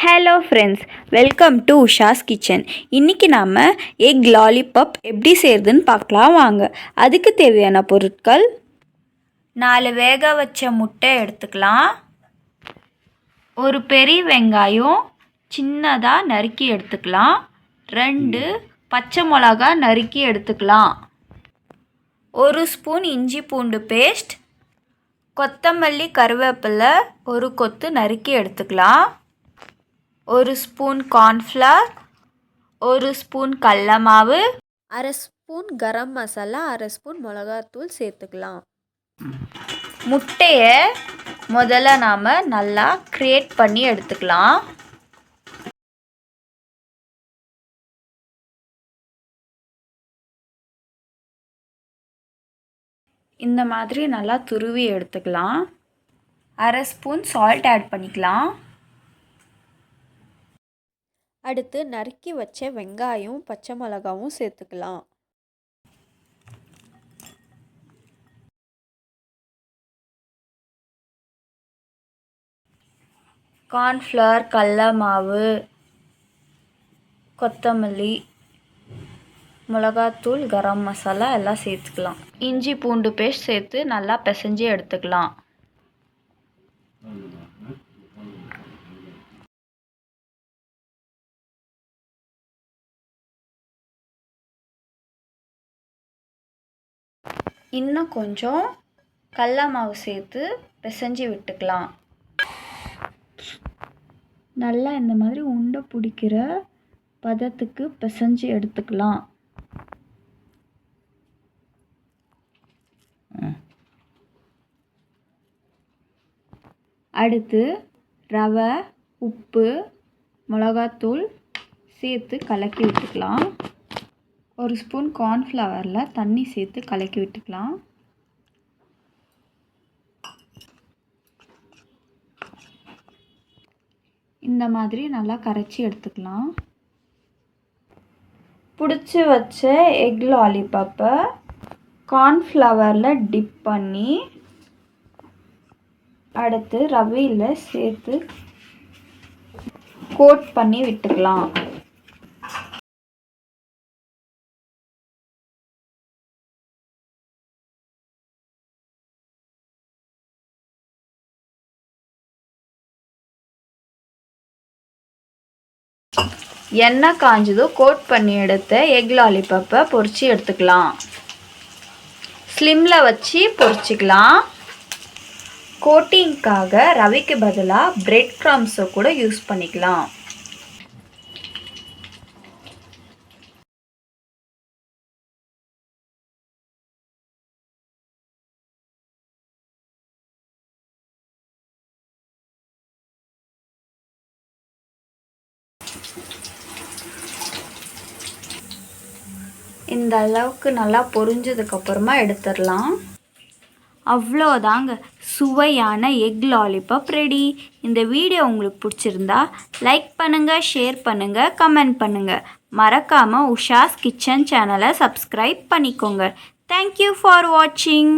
Hello friends, welcome to Usha's kitchen. இன்றைக்கி நாம் egg lollipop எப்படி செய்கிறதுன்னு பார்க்கலாம் வாங்க. அதுக்கு தேவையான பொருட்கள்: 4 வேக வச்ச முட்டை எடுத்துக்கலாம், ஒரு பெரிய வெங்காயம் சின்னதாக நறுக்கி எடுத்துக்கலாம், 2 பச்சை மிளகா நறுக்கி எடுத்துக்கலாம், 1 ஸ்பூன் இஞ்சி பூண்டு பேஸ்ட், கொத்தமல்லி கருவேப்பிலை ஒரு கொத்து நறுக்கி எடுத்துக்கலாம், 1 ஸ்பூன் கார்ன்ஃப்ளவர், 1 ஸ்பூன் கடல மாவு, அரை ஸ்பூன் கரம் மசாலா, அரை ஸ்பூன் மிளகாத்தூள் சேர்த்துக்கலாம். முட்டையை முதல்ல நாம் நல்லா கிரேட் பண்ணி எடுத்துக்கலாம். இந்த மாதிரி நல்லா துருவி எடுத்துக்கலாம். அரை ஸ்பூன் சால்ட் ஆட் பண்ணிக்கலாம். அடுத்து நறுக்கி வச்ச வெங்காயம் பச்சை மிளகாவும் சேர்த்துக்கலாம். கார்ன்ஃப்ளவர், கடல மாவு, கொத்தமல்லி, மிளகாத்தூள், கரம் மசாலா எல்லாம் சேர்த்துக்கலாம். இஞ்சி பூண்டு பேஸ்ட் சேர்த்து நல்லா பிசைஞ்சு எடுத்துக்கலாம். இன்னும் கொஞ்சம் கடல மாவு சேர்த்து பிசைஞ்சு விட்டுக்கலாம். நல்லா இந்த மாதிரி உருண்டை பிடிக்கிற பதத்துக்கு பிசைஞ்சு எடுத்துக்கலாம். அடுத்து ரவை, உப்பு, மிளகாத்தூள் சேர்த்து கலக்கி விட்டுக்கலாம். 1 ஸ்பூன் கார்ன்ஃப்ளவரில் தண்ணி சேர்த்து கலக்கி விட்டுக்கலாம். இந்த மாதிரி நல்லா கரைச்சி எடுத்துக்கலாம். பிடிச்சி வச்ச எக் லாலிபாப்பை கார்ன்ஃப்ளவரில் டிப் பண்ணி அடுத்து ரவையில் சேர்த்து கோட் பண்ணி விட்டுக்கலாம். எண்ணெய் காஞ்சதும் கோட் பண்ணி எடுத்த எக் லாலிபாப்பை பொரிச்சு எடுத்துக்கலாம். ஸ்லிம்மில் வச்சு பொரிச்சிக்கலாம். கோட்டிங்காக ரவைக்கு பதிலாக பிரெட் க்ரம்ஸை கூட யூஸ் பண்ணிக்கலாம். இந்த அளவுக்கு நல்லா பொரிஞ்சதுக்கப்புறமா எடுத்துடலாம். அவ்வளோதாங்க, சுவையான எக் லாலிபாப் ரெடி. இந்த வீடியோ உங்களுக்கு பிடிச்சிருந்தா லைக் பண்ணுங்கள், ஷேர் பண்ணுங்கள், கமெண்ட் பண்ணுங்கள். மறக்காமல் உஷாஸ் கிச்சன் சேனலை சப்ஸ்கிரைப் பண்ணிக்கோங்க. தேங்க்யூ ஃபார் வாட்சிங்.